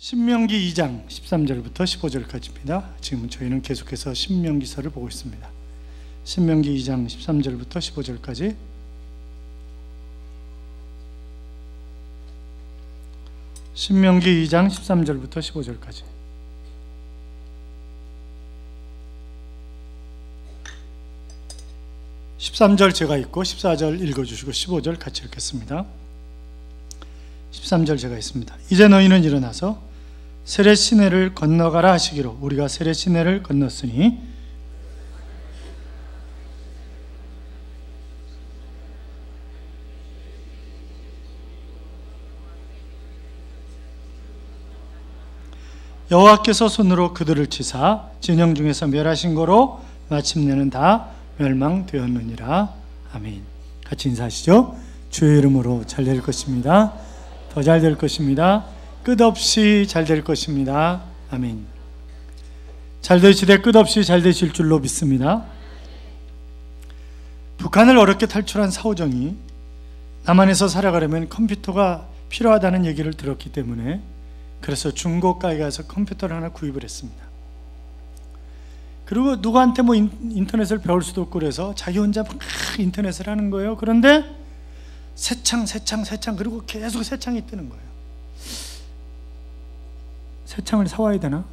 신명기 2장 13절부터 15절까지입니다. 지금 저희는 계속해서 신명기서를 보고 있습니다. 신명기 2장 13절부터 15절까지. 신명기 2장 13절부터 15절까지. (13절) 제가 읽고 14절 읽어주시고 15절 같이 읽겠습니다. 13절 제가 있습니다. 이제 너희는 일어나서 세렛 시내를 건너가라 하시기로 우리가 세렛 시내를 건넜으니 여호와께서 손으로 그들을 치사 진영 중에서 멸하신 거로 마침내는 다 멸망되었느니라. 아멘. 같이 인사하시죠. 주의 이름으로 잘 될 것입니다. 더 잘 될 것입니다. 끝없이 잘 될 것입니다. 아멘. 잘 되시되 끝없이 잘 되실 줄로 믿습니다. 북한을 어렵게 탈출한 사오정이 남한에서 살아가려면 컴퓨터가 필요하다는 얘기를 들었기 때문에 그래서 중고가에 가서 컴퓨터를 하나 구입을 했습니다. 그리고 누구한테 뭐 인터넷을 배울 수도 없고 그래서 자기 혼자 막 인터넷을 하는 거예요. 그런데 새 창 그리고 계속 새 창이 뜨는 거예요. 새 창을 사와야 되나?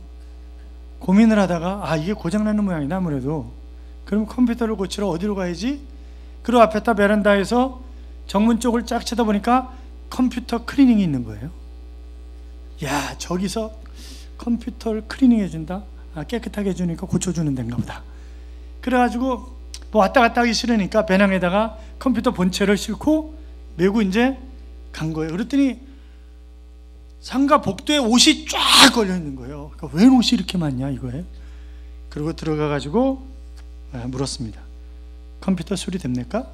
고민을 하다가 이게 고장나는 모양이다 아무래도. 그럼 컴퓨터를 고치러 어디로 가야지? 그리고 앞에다 베란다에서 정문 쪽을 쫙 쳐다보니까 컴퓨터 클리닝이 있는 거예요. 야, 저기서 컴퓨터를 클리닝 해준다? 깨끗하게 해주니까 고쳐주는 데인가 보다. 그래가지고 뭐 왔다 갔다 하기 싫으니까 배낭에다가 컴퓨터 본체를 싣고 메고 이제 간 거예요. 그랬더니 상가 복도에 옷이 쫙 걸려 있는 거예요. 그러니까 왜 옷이 이렇게 많냐 이거예요. 그리고 들어가가지고 물었습니다. 컴퓨터 수리됩니까?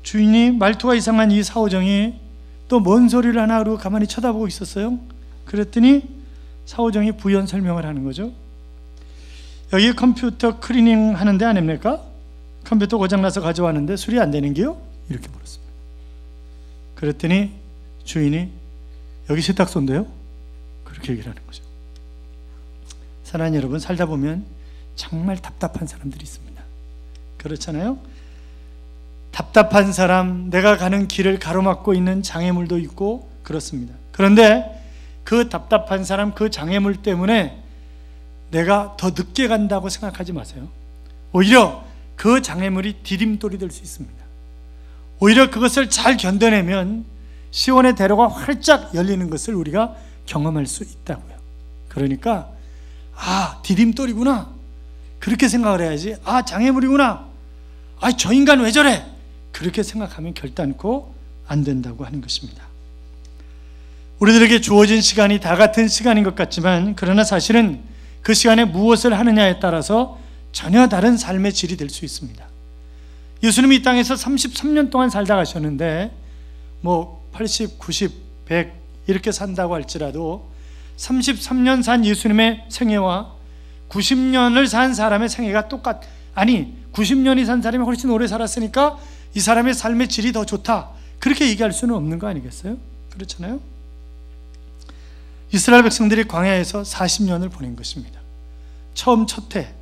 주인이 말투가 이상한 이 사오정이 또 뭔 소리를 하나 그러고 가만히 쳐다보고 있었어요. 그랬더니 사오정이 부연 설명을 하는 거죠. 여기 컴퓨터 클리닝 하는데 안 합니까? 컴퓨터 고장나서 가져왔는데 수리 안 되는 게요? 이렇게 물었습니다. 그랬더니 주인이 여기 세탁소인데요? 그렇게 얘기를 하는 거죠. 사랑하는 여러분, 살다 보면 정말 답답한 사람들이 있습니다. 그렇잖아요? 답답한 사람, 내가 가는 길을 가로막고 있는 장애물도 있고 그렇습니다. 그런데 그 답답한 사람, 그 장애물 때문에 내가 더 늦게 간다고 생각하지 마세요. 오히려 그 장애물이 디딤돌이 될 수 있습니다. 오히려 그것을 잘 견뎌내면 시온의 대로가 활짝 열리는 것을 우리가 경험할 수 있다고요. 그러니까 디딤돌이구나 그렇게 생각을 해야지 장애물이구나 저 인간 왜 저래 그렇게 생각하면 결단코 안 된다고 하는 것입니다. 우리들에게 주어진 시간이 다 같은 시간인 것 같지만 그러나 사실은 그 시간에 무엇을 하느냐에 따라서 전혀 다른 삶의 질이 될 수 있습니다. 예수님이 이 땅에서 33년 동안 살다 가셨는데 뭐 80, 90, 100 이렇게 산다고 할지라도 33년 산 예수님의 생애와 90년을 산 사람의 생애가 90년이 산 사람이 훨씬 오래 살았으니까 이 사람의 삶의 질이 더 좋다 그렇게 얘기할 수는 없는 거 아니겠어요? 그렇잖아요? 이스라엘 백성들이 광야에서 40년을 보낸 것입니다. 처음 첫 해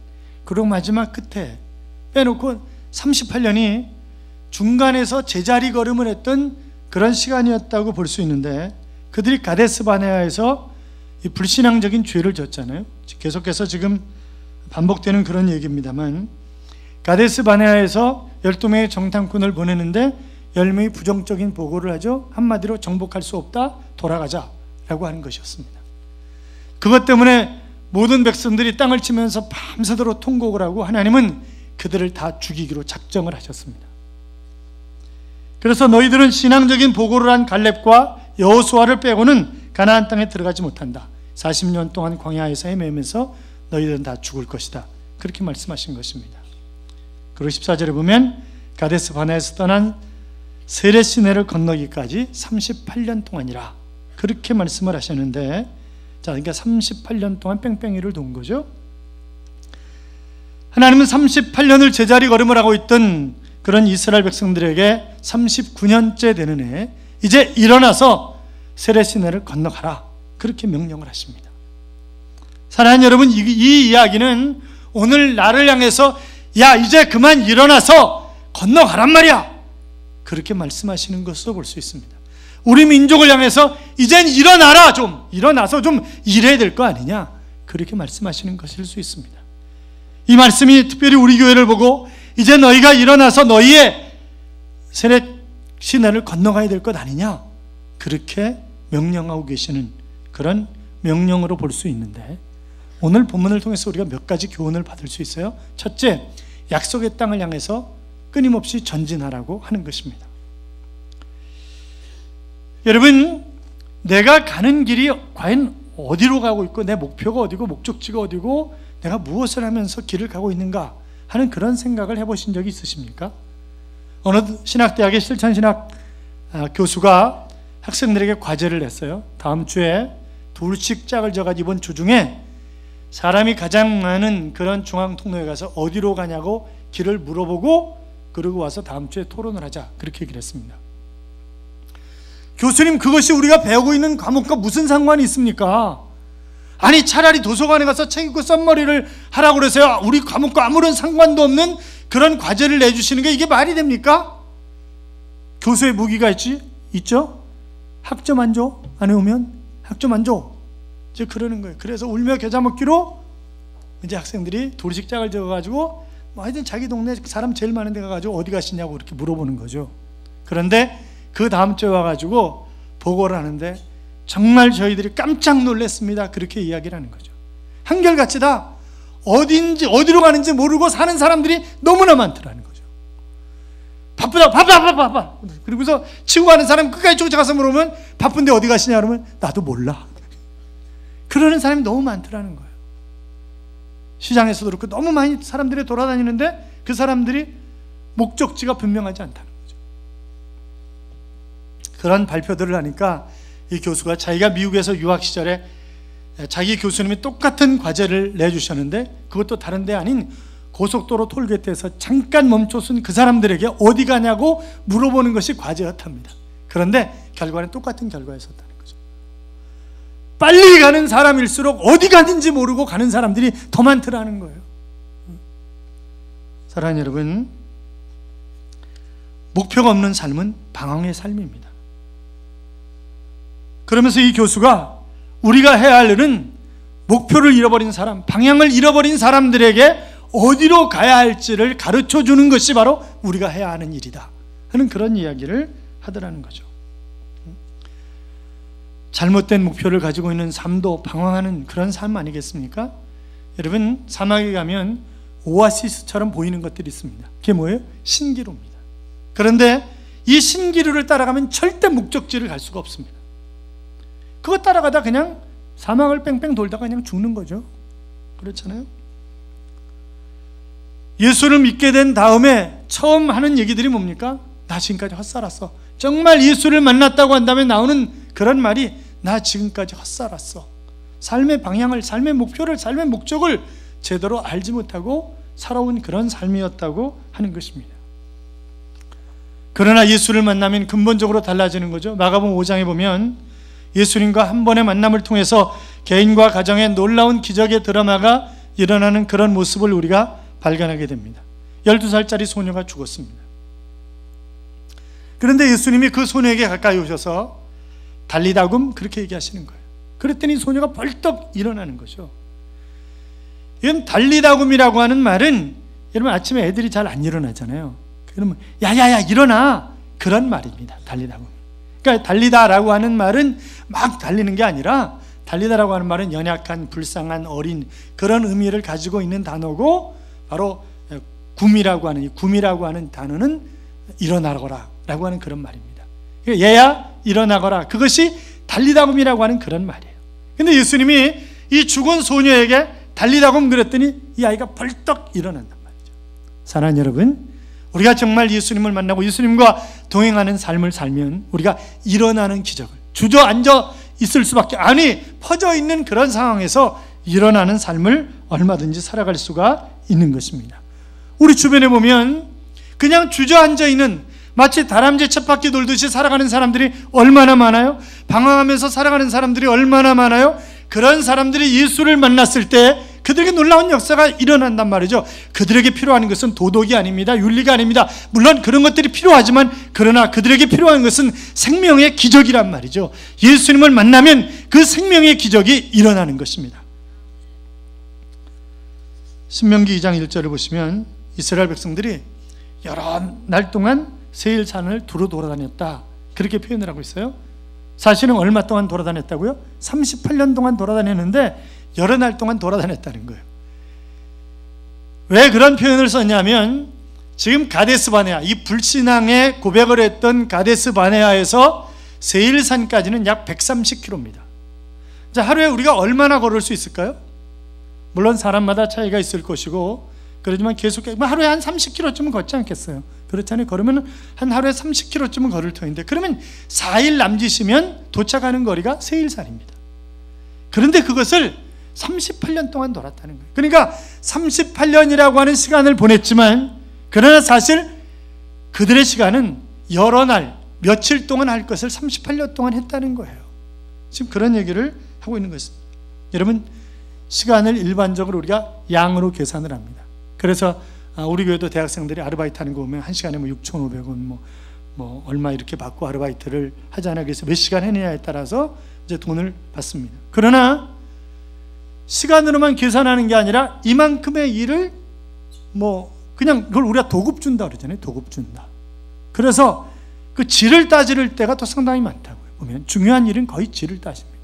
그리고 마지막 끝에 빼놓고 38년이 중간에서 제자리 걸음을 했던 그런 시간이었다고 볼 수 있는데 그들이 가데스 바네아에서 이 불신앙적인 죄를 졌잖아요. 계속해서 지금 반복되는 그런 얘기입니다만 가데스 바네아에서 12명의 정탐꾼을 보내는데 10명이 부정적인 보고를 하죠. 한마디로 정복할 수 없다, 돌아가자 라고 하는 것이었습니다. 그것 때문에 모든 백성들이 땅을 치면서 밤새도록 통곡을 하고 하나님은 그들을 다 죽이기로 작정을 하셨습니다. 그래서 너희들은 신앙적인 보고를 한 갈렙과 여호수아를 빼고는 가나안 땅에 들어가지 못한다. 40년 동안 광야에서 헤매면서 너희들은 다 죽을 것이다. 그렇게 말씀하신 것입니다. 그리고 14절에 보면 가데스 바네아에서 떠난 세렛 시내를 건너기까지 38년 동안이라 그렇게 말씀을 하셨는데 그러니까 38년 동안 뺑뺑이를 돈 거죠. 하나님은 38년을 제자리 걸음을 하고 있던 그런 이스라엘 백성들에게 39년째 되는 해 이제 일어나서 세례 시내를 건너가라, 그렇게 명령을 하십니다. 사랑하는 여러분, 이 이야기는 오늘 나를 향해서 야 이제 그만 일어나서 건너가란 말이야, 그렇게 말씀하시는 것으로 볼 수 있습니다. 우리 민족을 향해서 이젠 일어나라, 좀 일어나서 좀 일해야 될 거 아니냐, 그렇게 말씀하시는 것일 수 있습니다. 이 말씀이 특별히 우리 교회를 보고 이제 너희가 일어나서 너희의 세례 시내를 건너가야 될 것 아니냐, 그렇게 명령하고 계시는 그런 명령으로 볼 수 있는데, 오늘 본문을 통해서 우리가 몇 가지 교훈을 받을 수 있어요. 첫째, 약속의 땅을 향해서 끊임없이 전진하라고 하는 것입니다. 여러분, 내가 가는 길이 과연 어디로 가고 있고 내 목표가 어디고 목적지가 어디고 내가 무엇을 하면서 길을 가고 있는가 하는 그런 생각을 해보신 적이 있으십니까? 어느 신학대학의 실천신학 교수가 학생들에게 과제를 냈어요. 다음 주에 둘씩 짝을 져가지고 이번 주 중에 사람이 가장 많은 그런 중앙통로에 가서 어디로 가냐고 길을 물어보고 그러고 와서 다음 주에 토론을 하자, 그렇게 얘기를 했습니다. 교수님, 그것이 우리가 배우고 있는 과목과 무슨 상관이 있습니까? 아니 차라리 도서관에 가서 책 읽고 썸머리를 하라고 그래서요, 우리 과목과 아무런 상관도 없는 그런 과제를 내주시는 게 이게 말이 됩니까? 교수의 무기가 있죠? 학점 안 줘? 안 해오면 학점 안 줘, 이제 그러는 거예요. 그래서 울며 겨자 먹기로 이제 학생들이 둘씩 짝을 지어가지고 하여튼 자기 동네 사람 제일 많은 데 가가지고 어디 가시냐고 그렇게 물어보는 거죠. 그런데 그 다음 주에 와가지고 보고를 하는데 정말 저희들이 깜짝 놀랐습니다, 그렇게 이야기를 하는 거죠. 한결같이 다 어디로 가는지 모르고 사는 사람들이 너무나 많더라는 거죠. 바빠. 그리고서 치고 가는 사람 끝까지 쫓아가서 물으면 바쁜데 어디 가시냐 그러면 나도 몰라, 그러는 사람이 너무 많더라는 거예요. 시장에서도 그렇고 너무 많이 사람들이 돌아다니는데 그 사람들이 목적지가 분명하지 않다는 거죠. 그런 발표들을 하니까 이 교수가 자기가 미국에서 유학 시절에 자기 교수님이 똑같은 과제를 내주셨는데 그것도 다른 데 아닌 고속도로 톨게이트에서 잠깐 멈춰선 그 사람들에게 어디 가냐고 물어보는 것이 과제였답니다. 그런데 결과는 똑같은 결과였었다는 거죠. 빨리 가는 사람일수록 어디 가는지 모르고 가는 사람들이 더 많더라는 거예요. 사랑하는 여러분, 목표가 없는 삶은 방황의 삶입니다. 그러면서 이 교수가 우리가 해야 할 일은 목표를 잃어버린 사람, 방향을 잃어버린 사람들에게 어디로 가야 할지를 가르쳐 주는 것이 바로 우리가 해야 하는 일이다 하는 그런 이야기를 하더라는 거죠. 잘못된 목표를 가지고 있는 삶도 방황하는 그런 삶 아니겠습니까? 여러분, 사막에 가면 오아시스처럼 보이는 것들이 있습니다. 그게 뭐예요? 신기루입니다. 그런데 이 신기루를 따라가면 절대 목적지를 갈 수가 없습니다. 그거 따라가다 그냥 사막을 뺑뺑 돌다가 그냥 죽는 거죠. 그렇잖아요? 예수를 믿게 된 다음에 처음 하는 얘기들이 뭡니까? 나 지금까지 헛살았어. 정말 예수를 만났다고 한다면 나오는 그런 말이 나 지금까지 헛살았어. 삶의 방향을, 삶의 목표를, 삶의 목적을 제대로 알지 못하고 살아온 그런 삶이었다고 하는 것입니다. 그러나 예수를 만나면 근본적으로 달라지는 거죠. 마가복음 5장에 보면 예수님과 한 번의 만남을 통해서 개인과 가정의 놀라운 기적의 드라마가 일어나는 그런 모습을 우리가 발견하게 됩니다. 12살짜리 소녀가 죽었습니다. 그런데 예수님이 그 소녀에게 가까이 오셔서 달리다굼, 그렇게 얘기하시는 거예요. 그랬더니 소녀가 벌떡 일어나는 거죠. 이건 달리다굼이라고 하는 말은, 여러분 아침에 애들이 잘 안 일어나잖아요. 그러면 야야야 일어나, 그런 말입니다. 달리다굼. 그러니까 달리다라고 하는 말은 막 달리는 게 아니라, 달리다라고 하는 말은 연약한, 불쌍한, 어린 그런 의미를 가지고 있는 단어고, 바로 굼이라고 하는, 이 굼이라고 하는 단어는 일어나거라 라고 하는 그런 말입니다. 얘야 일어나거라, 그것이 달리다굼이라고 하는 그런 말이에요. 근데 예수님이 이 죽은 소녀에게 달리다굼 그랬더니 이 아이가 벌떡 일어난단 말이죠. 사랑하는 여러분, 우리가 정말 예수님을 만나고 예수님과 동행하는 삶을 살면 우리가 일어나는 기적을, 주저앉아 있을 수밖에, 아니 퍼져 있는 그런 상황에서 일어나는 삶을 얼마든지 살아갈 수가 있는 것입니다. 우리 주변에 보면 그냥 주저앉아 있는, 마치 다람쥐 쳇바퀴 돌듯이 살아가는 사람들이 얼마나 많아요? 방황하면서 살아가는 사람들이 얼마나 많아요? 그런 사람들이 예수를 만났을 때 그들에게 놀라운 역사가 일어난단 말이죠. 그들에게 필요한 것은 도덕이 아닙니다. 윤리가 아닙니다. 물론 그런 것들이 필요하지만 그러나 그들에게 필요한 것은 생명의 기적이란 말이죠. 예수님을 만나면 그 생명의 기적이 일어나는 것입니다. 신명기 2장 1절을 보시면 이스라엘 백성들이 여러 날 동안 세일산을 두루 돌아다녔다, 그렇게 표현을 하고 있어요. 사실은 얼마 동안 돌아다녔다고요? 38년 동안 돌아다녔는데 여러 날 동안 돌아다녔다는 거예요. 왜 그런 표현을 썼냐면 지금 가데스 바네아, 이 불신앙의 고백을 했던 가데스 바네아에서 세일산까지는 약 130km입니다. 자, 하루에 우리가 얼마나 걸을 수 있을까요? 물론 사람마다 차이가 있을 것이고 그러지만 계속 하루에 한 30km쯤은 걷지 않겠어요? 그렇잖아요. 걸으면 한 하루에 30km쯤은 걸을 터인데 그러면 4일 남짓이면 도착하는 거리가 세일산입니다. 그런데 그것을 38년 동안 돌았다는 거예요. 그러니까 38년이라고 하는 시간을 보냈지만 그러나 사실 그들의 시간은 여러 날, 며칠 동안 할 것을 38년 동안 했다는 거예요. 지금 그런 얘기를 하고 있는 것입니다. 여러분, 시간을 일반적으로 우리가 양으로 계산을 합니다. 그래서 우리 교회도 대학생들이 아르바이트 하는 거 보면 한 시간에 6,500원 뭐 얼마 이렇게 받고 아르바이트를 하잖아요. 그래서 몇 시간 했느냐에 따라서 이제 돈을 받습니다. 그러나 시간으로만 계산하는 게 아니라 이만큼의 일을 그냥 그걸 우리가 도급 준다 그러잖아요. 도급 준다. 그래서 그 질을 따질 때가 또 상당히 많다고요. 보면 중요한 일은 거의 질을 따집니다.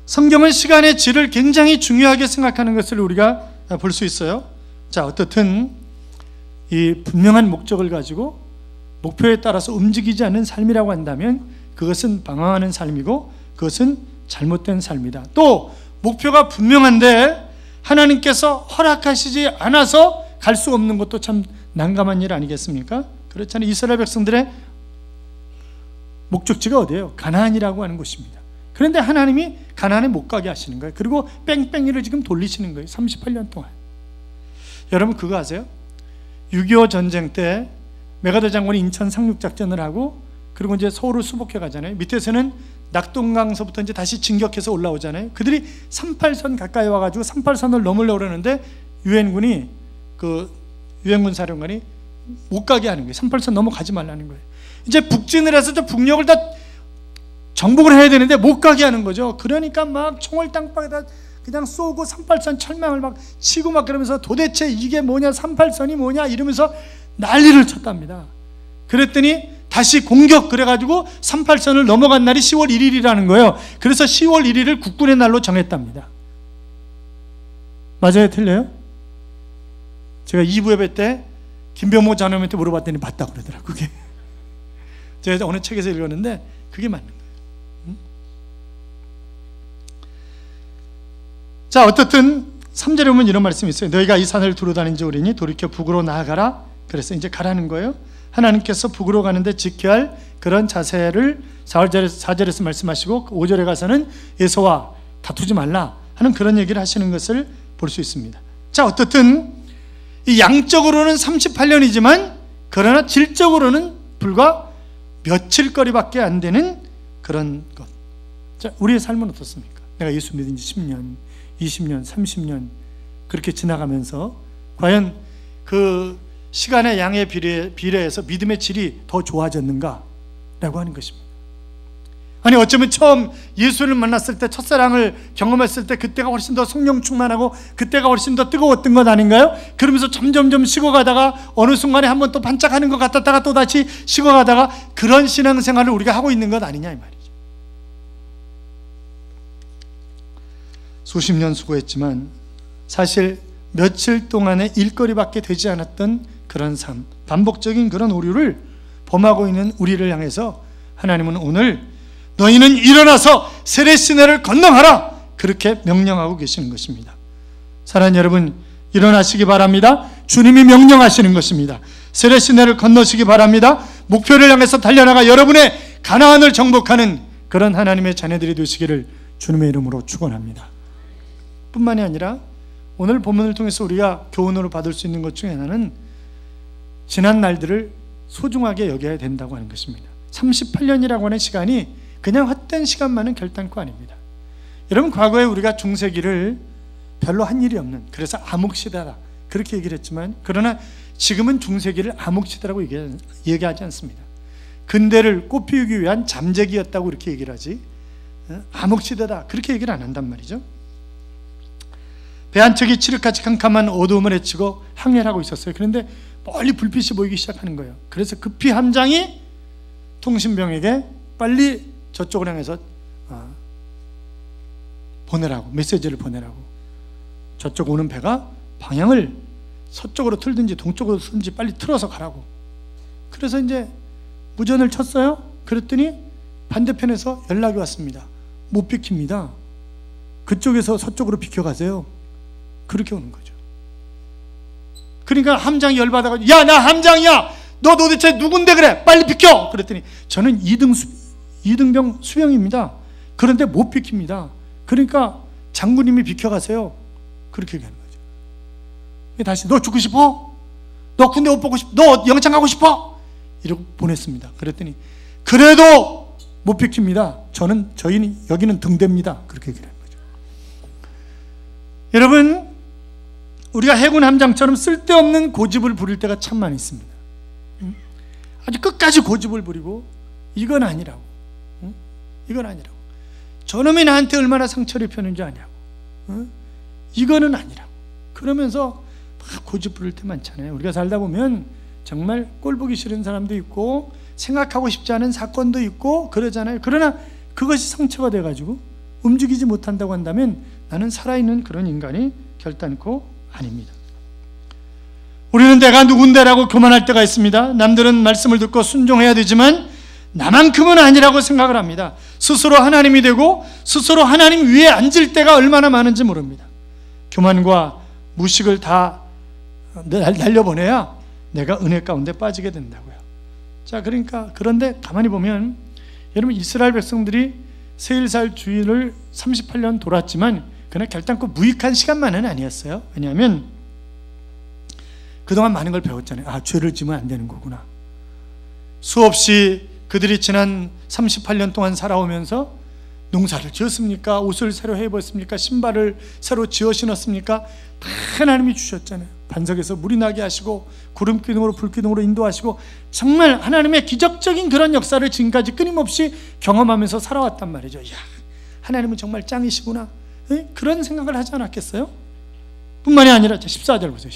성경은 시간의 질을 굉장히 중요하게 생각하는 것을 우리가 볼 수 있어요. 자, 어떻든 이 분명한 목적을 가지고 목표에 따라서 움직이지 않는 삶이라고 한다면 그것은 방황하는 삶이고 그것은 잘못된 삶이다. 또 목표가 분명한데 하나님께서 허락하시지 않아서 갈 수 없는 것도 참 난감한 일 아니겠습니까? 그렇잖아요. 이스라엘 백성들의 목적지가 어디예요? 가나안이라고 하는 곳입니다. 그런데 하나님이 가나안에 못 가게 하시는 거예요. 그리고 뺑뺑이를 지금 돌리시는 거예요. 38년 동안. 여러분 그거 아세요? 6.25 전쟁 때 메가더 장군이 인천 상륙작전을 하고 그리고 이제 서울을 수복해 가잖아요. 밑에서는 낙동강서부터 이제 다시 진격해서 올라오잖아요. 그들이 38선 가까이 와가지고 38선을 넘으려고 그러는데 유엔군 사령관이 못 가게 하는 거예요. 38선 넘어가지 말라는 거예요. 이제 북진을 해서 저 북녘을 다 정복을 해야 되는데 못 가게 하는 거죠. 그러니까 막 총을 땅바닥에다 그냥 쏘고 38선 철망을 막 치고 막 그러면서 도대체 이게 뭐냐, 38선이 뭐냐 이러면서 난리를 쳤답니다. 그랬더니 다시 공격 그래가지고 38선을 넘어간 날이 10월 1일이라는 거예요. 그래서 10월 1일을 국군의 날로 정했답니다. 맞아요? 틀려요? 제가 2부 예배 때 김병모 장로님한테 물어봤더니 맞다고 그러더라고요. 그게 제가 어느 책에서 읽었는데 그게 맞는 거예요. 자, 어떻든 3절에 보면 이런 말씀이 있어요. 너희가 이 산을 두루 다닌 지 오리니 돌이켜 북으로 나아가라. 그래서 이제 가라는 거예요. 하나님께서 북으로 가는데 지켜야 할 그런 자세를 4절에서 말씀하시고 5절에 가서는 에서와 다투지 말라 하는 그런 얘기를 하시는 것을 볼 수 있습니다. 자, 어떻든 이 양적으로는 38년이지만 그러나 질적으로는 불과 며칠 거리밖에 안 되는 그런 것. 자, 우리의 삶은 어떻습니까? 내가 예수 믿은 지 10년, 20년, 30년 그렇게 지나가면서 과연 그 시간의 양에 비례해서 믿음의 질이 더 좋아졌는가? 라고 하는 것입니다. 아니 어쩌면 처음 예수를 만났을 때 첫사랑을 경험했을 때 그때가 훨씬 더 성령 충만하고 그때가 훨씬 더 뜨거웠던 것 아닌가요? 그러면서 점점점 식어가다가 어느 순간에 한번 또 반짝하는 것 같았다가 또 다시 식어가다가 그런 신앙생활을 우리가 하고 있는 것 아니냐 이 말이죠. 수십 년 수고했지만 사실 며칠 동안의 일거리밖에 되지 않았던 그런 삶, 반복적인 그런 오류를 범하고 있는 우리를 향해서 하나님은 오늘 너희는 일어나서 세례시내를 건너가라 그렇게 명령하고 계시는 것입니다. 사랑하는 여러분, 일어나시기 바랍니다. 주님이 명령하시는 것입니다. 세례시내를 건너시기 바랍니다. 목표를 향해서 달려나가 여러분의 가나안을 정복하는 그런 하나님의 자녀들이 되시기를 주님의 이름으로 축원합니다. 뿐만이 아니라 오늘 본문을 통해서 우리가 교훈으로 받을 수 있는 것 중에 하나는 지난 날들을 소중하게 여겨야 된다고 하는 것입니다. 38년이라고 하는 시간이 그냥 헛된 시간만은 결단코 아닙니다. 여러분, 과거에 우리가 중세기를 별로 한 일이 없는, 그래서 암흑시대다 그렇게 얘기를 했지만, 그러나 지금은 중세기를 암흑시대라고 얘기하지 않습니다. 근대를 꽃피우기 위한 잠재기였다고 이렇게 얘기를 하지, 암흑시대다 그렇게 얘기를 안 한단 말이죠. 배 한 척이 칠흑같이 캄캄한 어두움을 헤치고 항해하고 있었어요. 그런데 멀리 불빛이 보이기 시작하는 거예요. 그래서 급히 함장이 통신병에게 빨리 저쪽을 향해서 보내라고, 메시지를 보내라고, 저쪽 오는 배가 방향을 서쪽으로 틀든지 동쪽으로 틀든지 빨리 틀어서 가라고. 그래서 이제 무전을 쳤어요. 그랬더니 반대편에서 연락이 왔습니다. 못 비킵니다. 그쪽에서 서쪽으로 비켜가세요. 그렇게 오는 거죠. 그러니까 함장이 열받아가지고, 야, 나 함장이야, 너 도대체 누군데 그래, 빨리 비켜. 그랬더니 저는 2등병 수병입니다. 그런데 못 비킵니다. 그러니까 장군님이 비켜가세요. 그렇게 얘기하는 거죠. 다시, 너 죽고 싶어? 너 군대 못 보고 싶어? 너 영창 가고 싶어? 이러고 보냈습니다. 그랬더니 그래도 못 비킵니다. 저희는 여기는 등대입니다. 그렇게 얘기를 하는 거죠. 여러분, 우리가 해군 함장처럼 쓸데없는 고집을 부릴 때가 참 많이 있습니다. 아주 끝까지 고집을 부리고, 이건 아니라고, 이건 아니라고, 저놈이 나한테 얼마나 상처를 입혔는지 아냐고, 이거는 아니라고, 그러면서 막 고집 부릴 때 많잖아요. 우리가 살다 보면 정말 꼴 보기 싫은 사람도 있고 생각하고 싶지 않은 사건도 있고 그러잖아요. 그러나 그것이 상처가 돼가지고 움직이지 못한다고 한다면 나는 살아있는 그런 인간이 결단코 아닙니다. 우리는 내가 누군데라고 교만할 때가 있습니다. 남들은 말씀을 듣고 순종해야 되지만 나만큼은 아니라고 생각을 합니다. 스스로 하나님이 되고 스스로 하나님 위에 앉을 때가 얼마나 많은지 모릅니다. 교만과 무식을 다 날려보내야 내가 은혜 가운데 빠지게 된다고요. 자, 그러니까 그런데 가만히 보면 여러분, 이스라엘 백성들이 세일살 주일을 38년 돌았지만 그러나 결단코 무익한 시간만은 아니었어요. 왜냐하면 그동안 많은 걸 배웠잖아요. 아, 죄를 지으면 안 되는 거구나. 수없이 그들이 지난 38년 동안 살아오면서 농사를 지었습니까? 옷을 새로 해입었습니까? 신발을 새로 지어 신었습니까? 다 하나님이 주셨잖아요. 반석에서 물이 나게 하시고 구름기둥으로 불기둥으로 인도하시고, 정말 하나님의 기적적인 그런 역사를 지금까지 끊임없이 경험하면서 살아왔단 말이죠. 이야, 하나님은 정말 짱이시구나, 그런 생각을 하지 않았겠어요? 뿐만이 아니라 14절 보세요.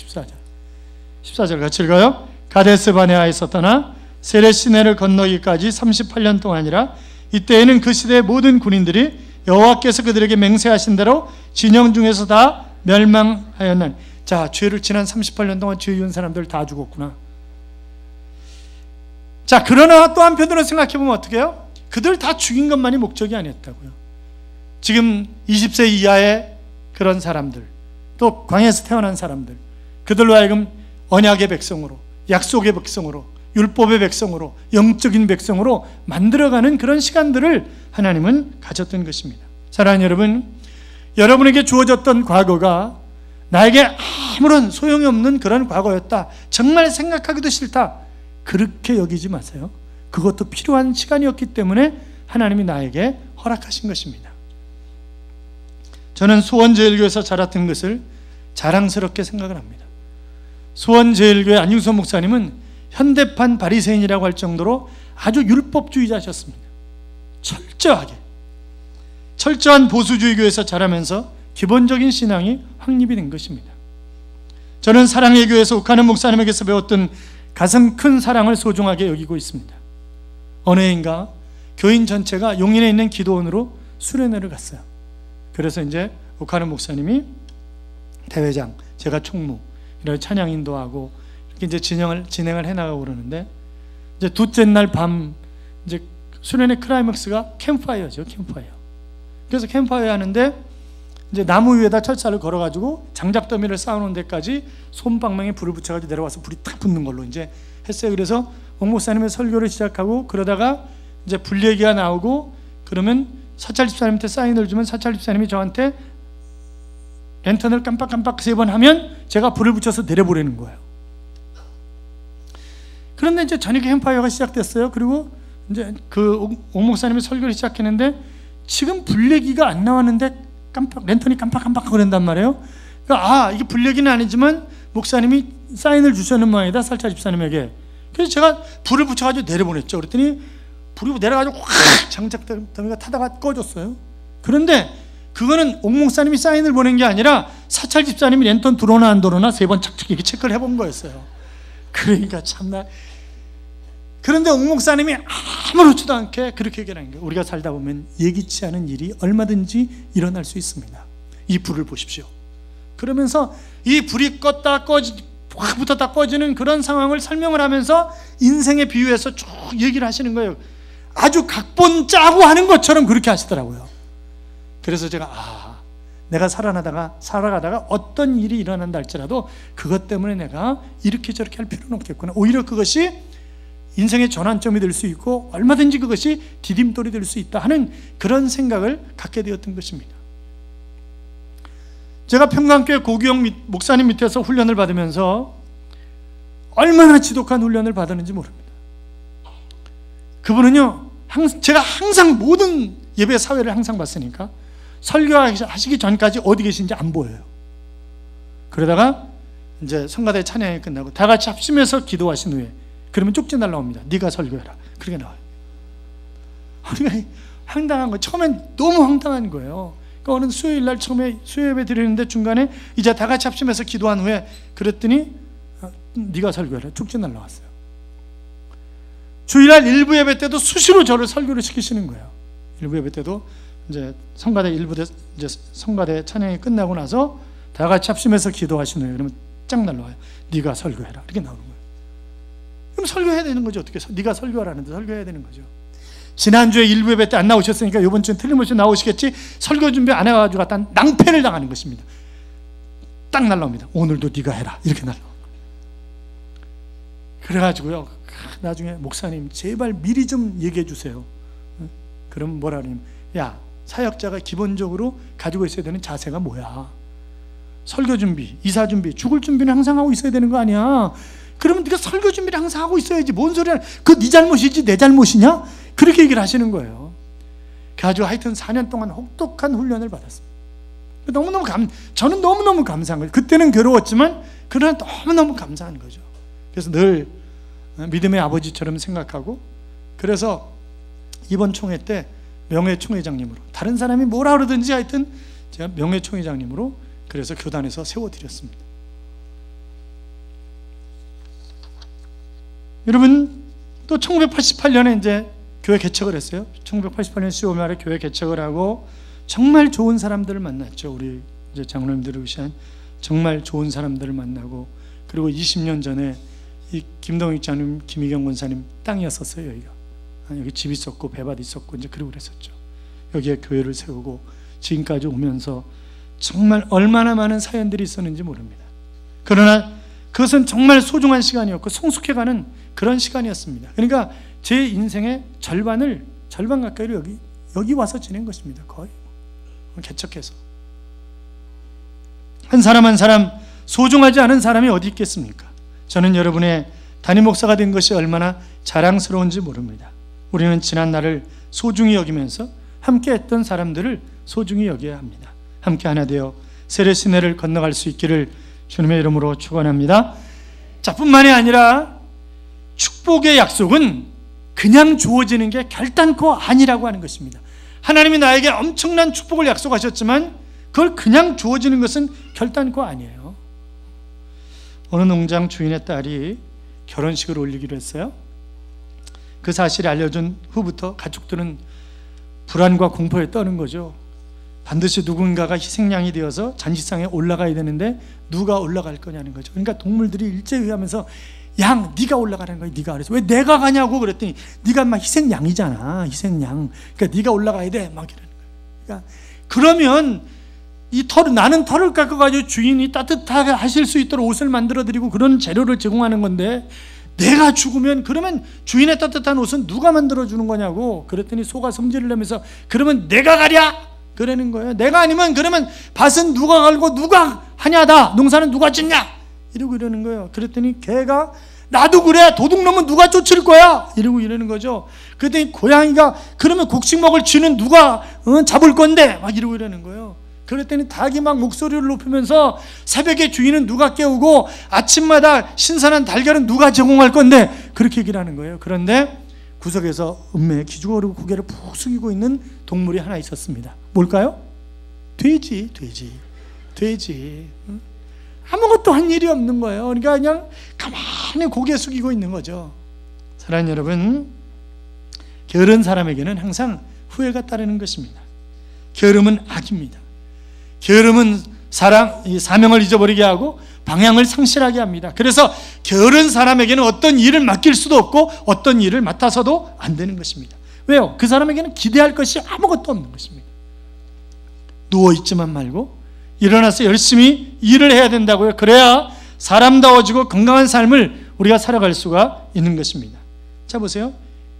14절 같이 읽어요. 가데스바네아에서 떠나 세렛 시내를 건너기까지 38년 동안이라. 이때에는 그 시대의 모든 군인들이 여호와께서 그들에게 맹세하신 대로 진영 중에서 다 멸망하였나니. 자, 죄를 지난 38년 동안 죄 지은 사람들 다 죽었구나. 자, 그러나 또 한편으로 생각해보면 어떻게 해요? 그들 다 죽인 것만이 목적이 아니었다고요. 지금 20세 이하의 그런 사람들, 또 광야에서 태어난 사람들, 그들로 하여금 언약의 백성으로, 약속의 백성으로, 율법의 백성으로, 영적인 백성으로 만들어가는 그런 시간들을 하나님은 가졌던 것입니다. 사랑하는 여러분, 여러분에게 주어졌던 과거가 나에게 아무런 소용이 없는 그런 과거였다, 정말 생각하기도 싫다, 그렇게 여기지 마세요. 그것도 필요한 시간이었기 때문에 하나님이 나에게 허락하신 것입니다. 저는 수원제일교에서 자랐던 것을 자랑스럽게 생각을 합니다. 수원제일교회 안중선 목사님은 현대판 바리새인이라고 할 정도로 아주 율법주의자셨습니다. 철저한 보수주의 교회에서 자라면서 기본적인 신앙이 확립이 된 것입니다. 저는 사랑의 교회에서 욱하는 목사님에게서 배웠던 가슴 큰 사랑을 소중하게 여기고 있습니다. 어느 해인가 교인 전체가 용인에 있는 기도원으로 수련회를 갔어요. 그래서 이제 욱하는 목사님이 대회장, 제가 총무, 이렇게 찬양 인도하고 이렇게 이제 진행을 해나가고 그러는데, 이제 둘째 날 밤 이제 수련회 클라이맥스가 캠프파이어죠, 캠프파이어. 그래서 캠프파이어 하는데 이제 나무 위에다 철사를 걸어가지고 장작더미를 쌓아놓은 데까지 솜방망이에 불을 붙여가지고 내려와서 불이 탁 붙는 걸로 이제 했어요. 그래서 옥 목사님의 설교를 시작하고, 그러다가 이제 불 얘기가 나오고, 그러면 사찰 집사님한테 사인을 주면 사찰 집사님이 저한테 랜턴을 깜빡깜빡 3번 하면 제가 불을 붙여서 내려보내는 거예요. 그런데 이제 저녁에 캠파이어가 시작됐어요. 그리고 이제 그 옥 목사님이 설교를 시작했는데 지금 불내기가 안 나왔는데 랜턴이 깜빡깜빡 거린단 말이에요. 그러니까 이게 불내기는 아니지만 목사님이 사인을 주시는 모양이다, 살차 집사님에게. 그래서 제가 불을 붙여가지고 내려보냈죠. 그랬더니 불이 내려가지고 확 장작더미가 타다가 꺼졌어요. 그런데 그거는 옥 목사님이 사인을 보낸 게 아니라 사찰 집사님이 랜턴 들어오나 안 들어오나 3번 착착 이렇게 체크를 해본 거였어요. 그러니까 참나. 그런데 옥 목사님이 아무렇지도 않게 그렇게 얘기하는 거예요. 우리가 살다 보면 예기치 않은 일이 얼마든지 일어날 수 있습니다. 이 불을 보십시오. 그러면서 이 불이 껐다 확 붙었다 꺼지는 그런 상황을 설명을 하면서 인생에 비유해서 쭉 얘기를 하시는 거예요. 아주 각본 짜고 하는 것처럼 그렇게 하시더라고요. 그래서 제가 내가 살아가다가 어떤 일이 일어난다 할지라도 그것 때문에 내가 이렇게 저렇게 할 필요는 없겠구나. 오히려 그것이 인생의 전환점이 될 수 있고 얼마든지 그것이 디딤돌이 될 수 있다 하는 그런 생각을 갖게 되었던 것입니다. 제가 평강교회 고규영 목사님 밑에서 훈련을 받으면서 얼마나 지독한 훈련을 받았는지 모릅니다. 그분은요, 제가 항상 모든 예배 사회를 항상 봤으니까 설교하시기 전까지 어디 계신지 안 보여요. 그러다가 이제 성가대 찬양이 끝나고 다 같이 합심해서 기도하신 후에 그러면 쪽지 날라옵니다. 네가 설교해라. 그렇게 나와요. 우리가 황당한 거, 처음엔 너무 황당한 거예요. 그러니까 어느 수요일 날 처음에 수요예배 드리는데 중간에 이제 다 같이 합심해서 기도한 후에 그랬더니 네가 설교해라. 쪽지 날라왔어요. 주일날 일부 예배 때도 수시로 저를 설교를 시키시는 거예요. 일부 예배 때도 이제 성가대 이제 성가대 찬양이 끝나고 나서 다 같이 합심해서 기도하신 후에 그러면 쫙 날라와요. 네가 설교해라. 이렇게 나오는 거예요. 그럼 설교해야 되는 거죠. 어떻게 네가 설교하라는데 설교해야 되는 거죠. 지난주에 일부 예배 때 안 나오셨으니까 이번 주엔 틀림없이 나오시겠지. 설교 준비 안 해가지고 갖다 낭패를 당하는 것입니다. 딱 날라옵니다. 오늘도 네가 해라. 이렇게 날라옵니다. 그래가지고요, 나중에 목사님 제발 미리 좀 얘기해 주세요. 그럼 뭐라 그러냐면, 야, 사역자가 기본적으로 가지고 있어야 되는 자세가 뭐야? 설교 준비, 이사 준비, 죽을 준비는 항상 하고 있어야 되는 거 아니야? 그러면 네가 설교 준비를 항상 하고 있어야지. 뭔 소리야? 그거 네 잘못이지 내 잘못이냐? 그렇게 얘기를 하시는 거예요. 그래가지고 하여튼 4년 동안 혹독한 훈련을 받았습니다. 저는 너무너무 감사한 거예요. 그때는 괴로웠지만 그러나 너무너무 감사한 거죠. 그래서 늘 믿음의 아버지처럼 생각하고, 그래서 이번 총회 때 명예총회장님으로, 다른 사람이 뭐라 그러든지 하여튼 제가 명예총회장님으로 그래서 교단에서 세워드렸습니다. 여러분, 또 1988년에 이제 교회 개척을 했어요. 1988년 10월 말에 교회 개척을 하고 정말 좋은 사람들을 만났죠. 우리 이제 장로님들을 위한 정말 좋은 사람들을 만나고, 그리고 20년 전에 이 김동익 장로님, 김희경 권사님 땅이었었어요. 여기가 여기 집 있었고 배밭 있었고 이제 그러고 그랬었죠. 여기에 교회를 세우고 지금까지 오면서 정말 얼마나 많은 사연들이 있었는지 모릅니다. 그러나 그것은 정말 소중한 시간이었고 성숙해가는 그런 시간이었습니다. 그러니까 제 인생의 절반 가까이를 여기 와서 지낸 것입니다. 거의 개척해서. 한 사람 한 사람 소중하지 않은 사람이 어디 있겠습니까? 저는 여러분의 담임 목사가 된 것이 얼마나 자랑스러운지 모릅니다. 우리는 지난 날을 소중히 여기면서 함께 했던 사람들을 소중히 여겨야 합니다. 함께 하나 되어 세례 시내를 건너갈 수 있기를 주님의 이름으로 축원합니다. 자, 뿐만이 아니라 축복의 약속은 그냥 주어지는 게 결단코 아니라고 하는 것입니다. 하나님이 나에게 엄청난 축복을 약속하셨지만 그걸 그냥 주어지는 것은 결단코 아니에요. 어느 농장 주인의 딸이 결혼식을 올리기로 했어요. 그 사실이 알려준 후부터 가족들은 불안과 공포에 떠는 거죠. 반드시 누군가가 희생양이 되어서 잔치상에 올라가야 되는데 누가 올라갈 거냐는 거죠. 그러니까 동물들이 일제의하면서 양, 네가 올라가라는 거야. 네가. 그래서 왜 내가 가냐고 그랬더니 네가 막 희생양이잖아. 희생양. 그러니까 네가 올라가야 돼. 막 이러는 거야. 그러니까 그러면 나는 털을 깎아가지고 주인이 따뜻하게 하실 수 있도록 옷을 만들어드리고 그런 재료를 제공하는 건데 내가 죽으면 그러면 주인의 따뜻한 옷은 누가 만들어주는 거냐고. 그랬더니 소가 성질을 내면서 그러면 내가 가랴? 그러는 거예요. 내가 아니면 그러면 밭은 누가 갈고 누가 하냐다. 농사는 누가 짓냐? 이러고 이러는 거예요. 그랬더니 개가 나도 그래. 도둑놈은 누가 쫓을 거야? 이러는 거죠. 그랬더니 고양이가 그러면 곡식 먹을 쥐는 누가 잡을 건데? 막 이러는 거예요. 그랬더니 닭이 막 목소리를 높이면서 새벽에 주인은 누가 깨우고 아침마다 신선한 달걀은 누가 제공할 건데? 그렇게 얘기를 하는 거예요. 그런데 구석에서 은매에 기죽어오르고 고개를 푹 숙이고 있는 동물이 하나 있었습니다. 뭘까요? 돼지. 아무것도 한 일이 없는 거예요. 그러니까 그냥 가만히 고개 숙이고 있는 거죠. 사랑하는 여러분, 게으른 사람에게는 항상 후회가 따르는 것입니다. 게으름은 악입니다. 게으름은 사명을 잊어버리게 하고 방향을 상실하게 합니다. 그래서 게으른 사람에게는 어떤 일을 맡길 수도 없고 어떤 일을 맡아서도 안 되는 것입니다. 왜요? 그 사람에게는 기대할 것이 아무것도 없는 것입니다. 누워있지만 말고 일어나서 열심히 일을 해야 된다고요. 그래야 사람다워지고 건강한 삶을 우리가 살아갈 수가 있는 것입니다. 자, 보세요.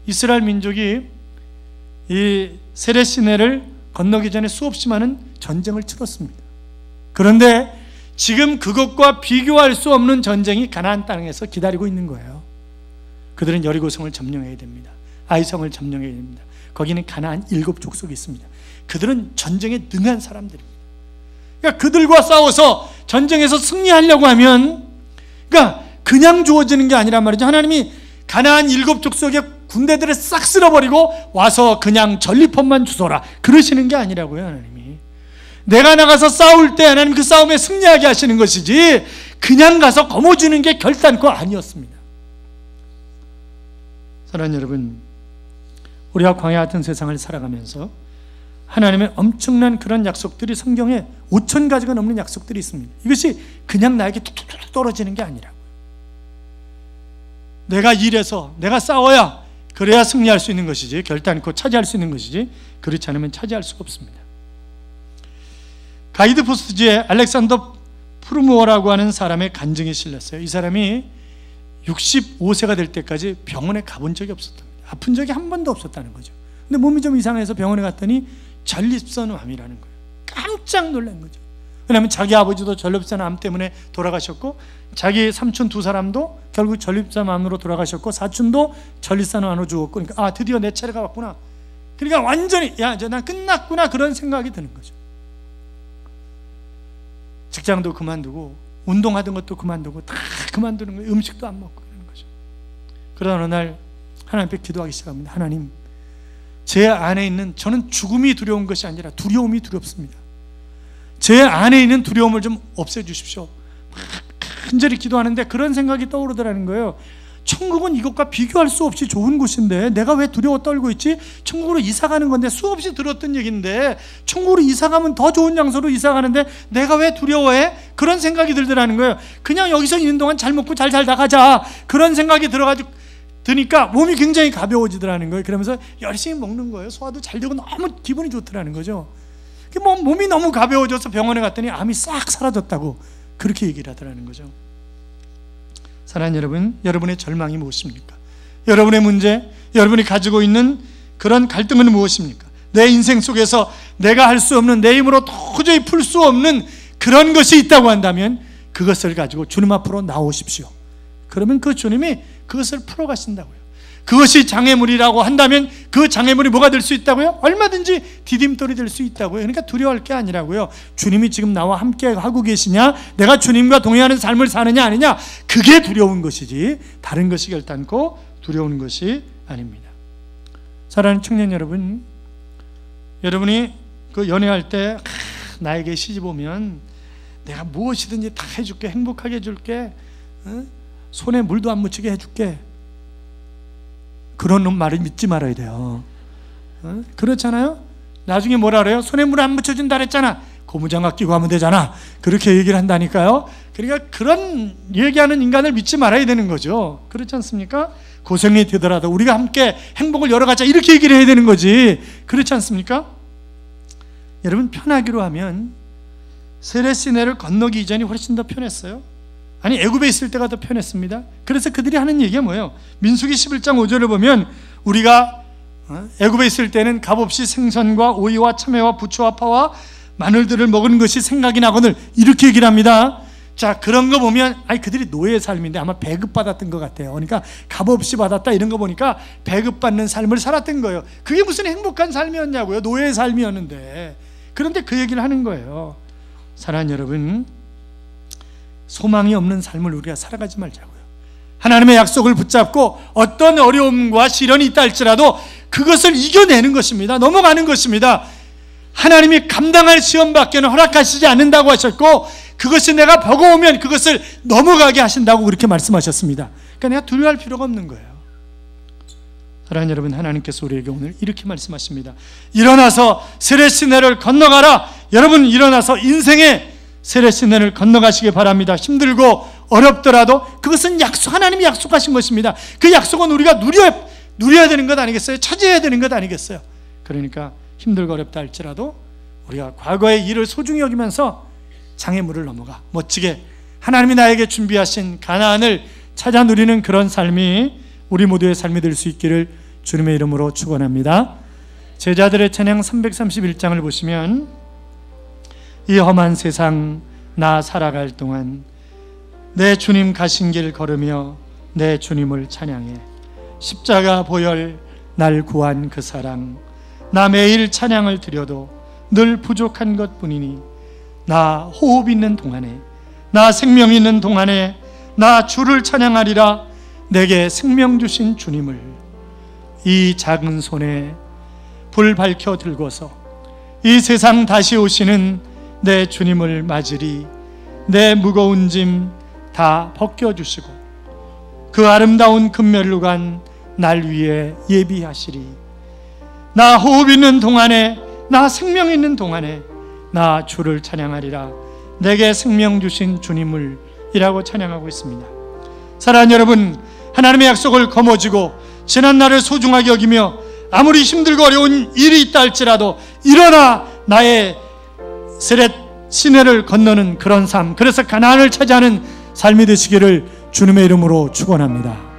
이스라엘 민족이 이 세렛 시내를 건너기 전에 수없이 많은 전쟁을 치렀습니다. 그런데 지금 그것과 비교할 수 없는 전쟁이 가나안 땅에서 기다리고 있는 거예요. 그들은 여리고성을 점령해야 됩니다. 아이성을 점령해야 됩니다. 거기는 가나안 7족속이 있습니다. 그들은 전쟁에 능한 사람들입니다. 그러니까 그들과 싸워서 전쟁에서 승리하려고 하면, 그러니까 그냥 주어지는 게 아니란 말이죠. 하나님이 가나안 7족속의 군대들을 싹 쓸어버리고 와서 그냥 전리품만 주소라 그러시는 게 아니라고요. 하나님이 내가 나가서 싸울 때 하나님 그 싸움에 승리하게 하시는 것이지 그냥 가서 거머쥐는 게 결단코 아니었습니다. 사랑하는 여러분, 우리가 광야 같은 세상을 살아가면서 하나님의 엄청난 그런 약속들이 성경에 5,000가지가 넘는 약속들이 있습니다. 이것이 그냥 나에게 툭툭툭 떨어지는 게 아니라고요. 내가 일해서 내가 싸워야 그래야 승리할 수 있는 것이지, 결단코 차지할 수 있는 것이지, 그렇지 않으면 차지할 수가 없습니다. 가이드 포스트지에 알렉산더 프루모어라고 하는 사람의 간증이 실렸어요. 이 사람이 65세가 될 때까지 병원에 가본 적이 없었답니다. 아픈 적이 한 번도 없었다는 거죠. 근데 몸이 좀 이상해서 병원에 갔더니 전립선암이라는 거예요. 깜짝 놀란 거죠. 왜냐하면 자기 아버지도 전립선암 때문에 돌아가셨고 자기 삼촌 2사람도 결국 전립선암으로 돌아가셨고 사촌도 전립선암으로 죽었고, 그러니까 드디어 내 차례가 왔구나. 그러니까 완전히 이제 난 끝났구나 그런 생각이 드는 거죠. 직장도 그만두고 운동하던 것도 그만두고 다 그만두는 거예요. 음식도 안 먹고 그러는 거죠. 그러다 어느 날 하나님 앞에 기도하기 시작합니다. 하나님, 제 안에 있는, 저는 죽음이 두려운 것이 아니라 두려움이 두렵습니다. 제 안에 있는 두려움을 좀 없애주십시오. 간절히 기도하는데 그런 생각이 떠오르더라는 거예요. 천국은 이것과 비교할 수 없이 좋은 곳인데 내가 왜 두려워 떨고 있지? 천국으로 이사가는 건데, 수없이 들었던 얘기인데 천국으로 이사가면 더 좋은 장소로 이사가는데 내가 왜 두려워해? 그런 생각이 들더라는 거예요. 그냥 여기서 있는 동안 잘 먹고 잘 살다 가자, 그런 생각이 드니까 몸이 굉장히 가벼워지더라는 거예요. 그러면서 열심히 먹는 거예요. 소화도 잘 되고 너무 기분이 좋더라는 거죠. 몸이 너무 가벼워져서 병원에 갔더니 암이 싹 사라졌다고 그렇게 얘기를 하더라는 거죠. 사랑하는 여러분, 여러분의 절망이 무엇입니까? 여러분의 문제, 여러분이 가지고 있는 그런 갈등은 무엇입니까? 내 인생 속에서 내가 할 수 없는, 내 힘으로 도저히 풀 수 없는 그런 것이 있다고 한다면 그것을 가지고 주님 앞으로 나오십시오. 그러면 그 주님이 그것을 풀어가신다고요. 그것이 장애물이라고 한다면 그 장애물이 뭐가 될 수 있다고요? 얼마든지 디딤돌이 될 수 있다고요. 그러니까 두려워할 게 아니라고요. 주님이 지금 나와 함께 하고 계시냐, 내가 주님과 동행하는 삶을 사느냐 아니냐, 그게 두려운 것이지 다른 것이 결단코 두려운 것이 아닙니다. 사랑하는 청년 여러분, 여러분이 그 연애할 때 나에게 시집 오면 내가 무엇이든지 다 해줄게, 행복하게 해줄게, 손에 물도 안 묻히게 해줄게, 그런 말을 믿지 말아야 돼요. 그렇잖아요? 나중에 뭐라 그래요? 손에 물 안 묻혀준다 그랬잖아. 고무장갑 끼고 하면 되잖아. 그렇게 얘기를 한다니까요. 그러니까 그런 얘기하는 인간을 믿지 말아야 되는 거죠. 그렇지 않습니까? 고생이 되더라도 우리가 함께 행복을 열어가자, 이렇게 얘기를 해야 되는 거지. 그렇지 않습니까? 여러분, 편하기로 하면 세렛 시내를 건너기 이전이 훨씬 더 편했어요. 아니, 애굽에 있을 때가 더 편했습니다. 그래서 그들이 하는 얘기가 뭐예요? 민수기 11장 5절을 보면 우리가 애굽에 있을 때는 값없이 생선과 오이와 참외와 부추와 파와 마늘들을 먹은 것이 생각이 나거늘, 이렇게 얘기를 합니다. 자, 그런 거 보면 그들이 노예의 삶인데 아마 배급받았던 것 같아요. 그러니까 값없이 받았다 이런 거 보니까 배급받는 삶을 살았던 거예요. 그게 무슨 행복한 삶이었냐고요. 노예의 삶이었는데. 그런데 그 얘기를 하는 거예요. 사랑하는 여러분, 소망이 없는 삶을 우리가 살아가지 말자고요. 하나님의 약속을 붙잡고 어떤 어려움과 시련이 있다 할지라도 그것을 이겨내는 것입니다. 넘어가는 것입니다. 하나님이 감당할 시험밖에는 허락하시지 않는다고 하셨고, 그것이 내가 버거우면 그것을 넘어가게 하신다고 그렇게 말씀하셨습니다. 그러니까 내가 두려워할 필요가 없는 거예요. 사랑하는 여러분, 하나님께서 우리에게 오늘 이렇게 말씀하십니다. 일어나서 세례시내를 건너가라. 여러분, 일어나서 인생의 세례시내를 건너가시기 바랍니다. 힘들고 어렵더라도 그것은 하나님이 약속하신 것입니다. 그 약속은 우리가 누려야 되는 것 아니겠어요? 차지해야 되는 것 아니겠어요? 그러니까 힘들고 어렵다 할지라도 우리가 과거의 일을 소중히 여기면서 장애물을 넘어가 멋지게 하나님이 나에게 준비하신 가나안을 찾아 누리는 그런 삶이 우리 모두의 삶이 될 수 있기를 주님의 이름으로 축원합니다. 제자들의 찬양 331장을 보시면, 이 험한 세상 나 살아갈 동안 내 주님 가신 길 걸으며 내 주님을 찬양해. 십자가 보혈 날 구한 그 사랑, 나 매일 찬양을 드려도 늘 부족한 것뿐이니 나 호흡 있는 동안에, 나 생명 있는 동안에 나 주를 찬양하리라. 내게 생명 주신 주님을 이 작은 손에 불 밝혀 들고서 이 세상 다시 오시는 내 주님을 맞으리. 내 무거운 짐 다 벗겨주시고 그 아름다운 금면류관 날 위에 예비하시리. 나 호흡 있는 동안에, 나 생명 있는 동안에 나 주를 찬양하리라. 내게 생명 주신 주님을 이라고 찬양하고 있습니다. 사랑하는 여러분, 하나님의 약속을 거머쥐고 지난 날을 소중하게 여기며 아무리 힘들고 어려운 일이 있다 할지라도 일어나 나의 세렛 시내를 건너는 그런 삶, 그래서 가나안을 차지하는 삶이 되시기를 주님의 이름으로 축원합니다.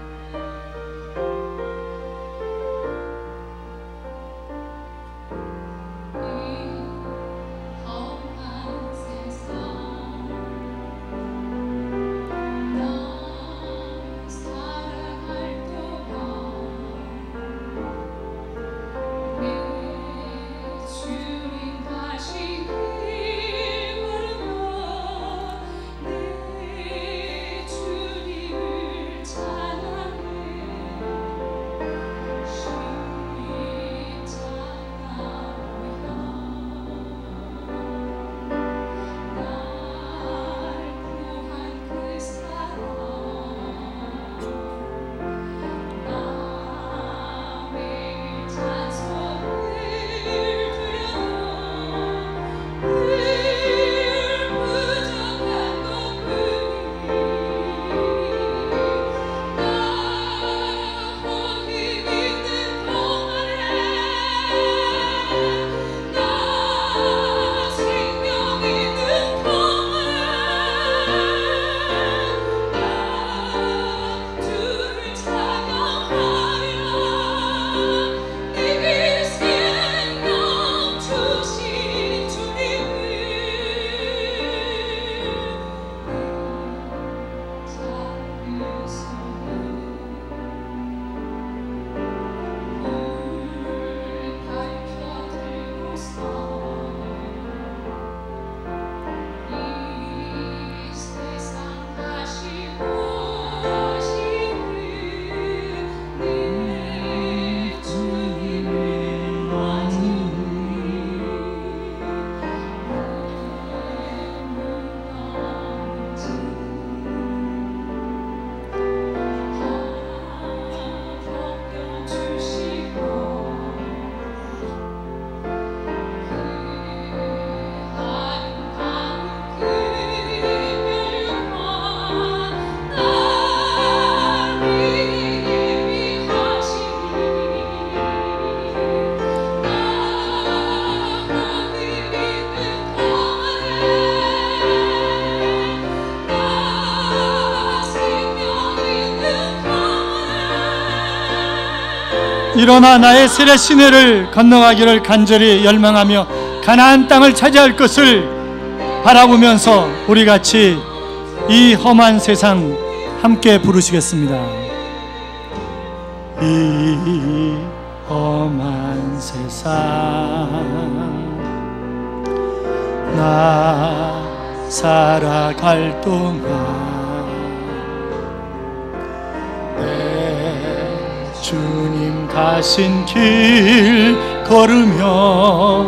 일어나 나의 세례 시내를 건너가기를 간절히 열망하며 가나안 땅을 차지할 것을 바라보면서 우리 같이 이 험한 세상 함께 부르시겠습니다. 이 험한 세상 나 살아갈 동안 내 주님 가신 길 걸으며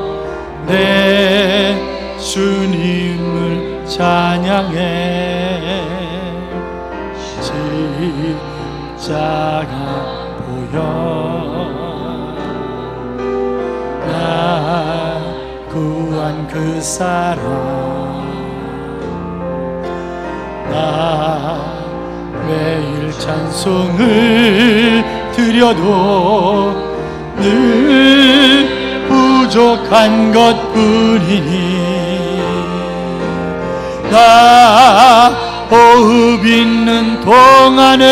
내 주님을 찬양해 십자가 보여 나 구한 그 사랑 나 매일 찬송을 드려도 늘 부족한 것뿐이니 나 호흡 있는 동안에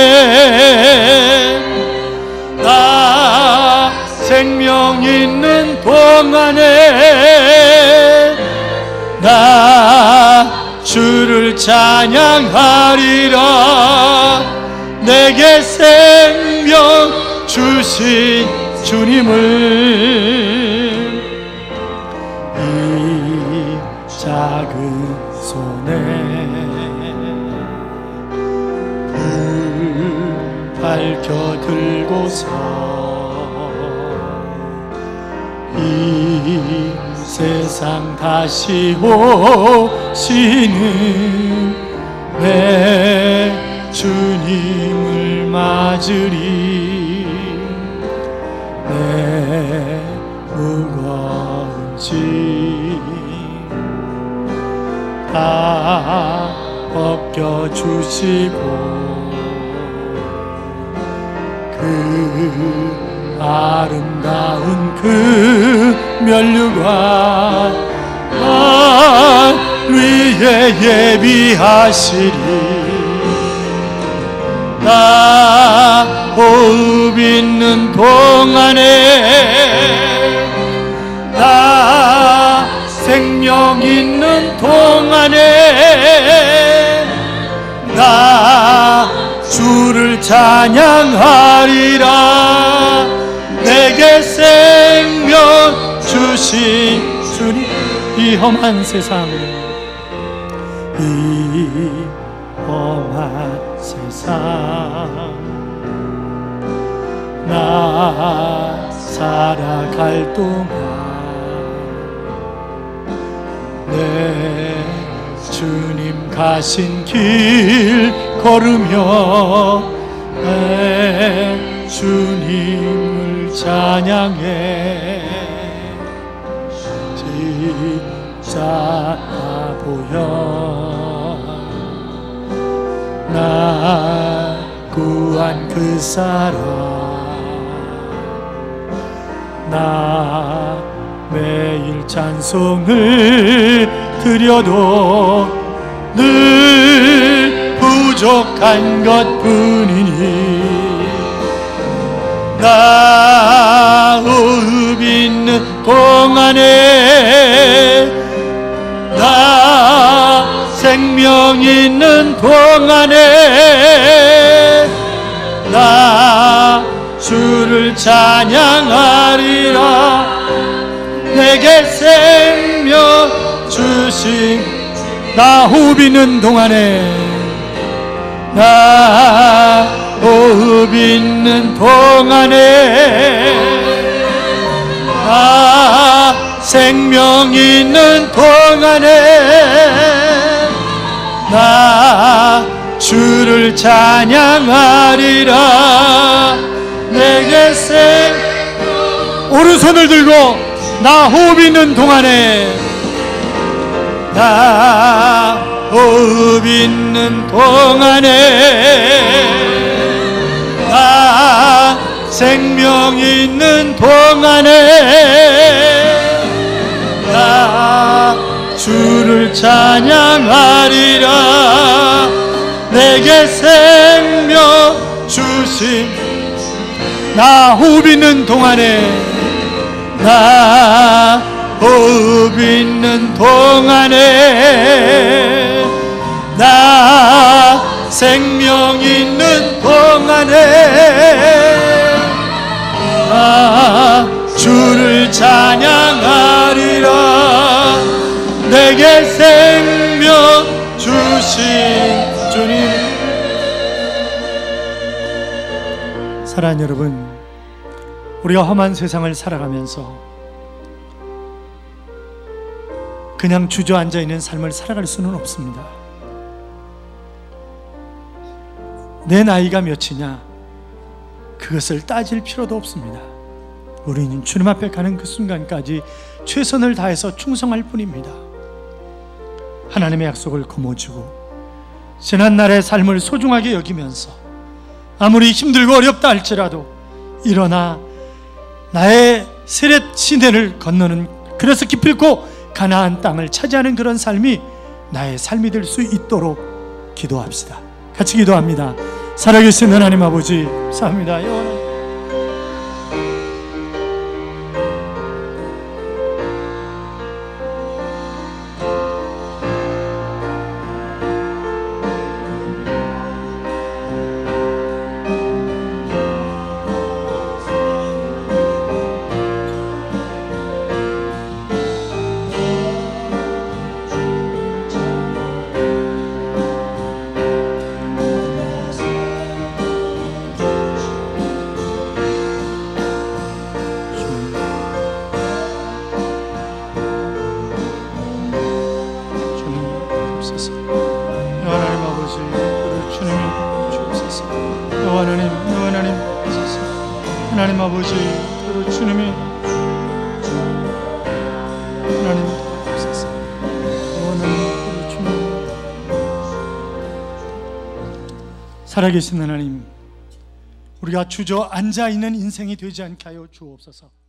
나 생명 있는 동안에 나 주를 찬양하리라 내게 생명 주신 주님을 이 작은 손에 불 밝혀 들고서 이 세상 다시 오시는 내 주님을 맞으리 내 무거운 짐 다 벗겨주시고 그 아름다운 그 면류관 날 위에 예비하시리 나 호흡 있는 동안에 나 생명 있는 동안에 나 주를 찬양하리라 내게 생명 주신 주님 이 험한 세상 이 험한 세상 나 살아갈 동안 내 주님 가신 길 걸으며 내 주님을 찬양해 십자가 보여 나 구한 그 사랑 나 매일 찬송을 드려도 늘 부족한 것뿐이니 나 호흡 있는 동안에 나 생명 있는 동안에 나 주를 찬양하리라 내게 생명 주신 나 호흡 있는 동안에 나 호흡 있는 동안에 나 생명 있는 동안에 나 주를 찬양하리라 내게 오른손을 들고 나 호흡 있는 동안에 나 호흡 있는 동안에 나 생명 있는 동안에 나 주를 찬양하리라 내게 생명 주신 나 호흡 있는 동안에 나 호흡 있는 동안에 나 생명 있는 동안에 주를 찬양하리라. 내게 생명 주신 주님. 사랑하는 여러분, 우리가 험한 세상을 살아가면서 그냥 주저앉아 있는 삶을 살아갈 수는 없습니다. 내 나이가 몇이냐 그것을 따질 필요도 없습니다. 우리는 주님 앞에 가는 그 순간까지 최선을 다해서 충성할 뿐입니다. 하나님의 약속을 거머쥐고 지난날의 삶을 소중하게 여기면서 아무리 힘들고 어렵다 할지라도 일어나 나의 세렛 시내를 건너는, 그래서 기필코 가나안 땅을 차지하는 그런 삶이 나의 삶이 될 수 있도록 기도합시다. 같이 기도합니다. 살아계신 하나님 아버지, 감사합니다. 하나님 아버지, 주님이 하나님 도와주옵소서. 살아계신 하나님, 우리가 주저앉아 있는 인생이 되지 않게 하여 주옵소서.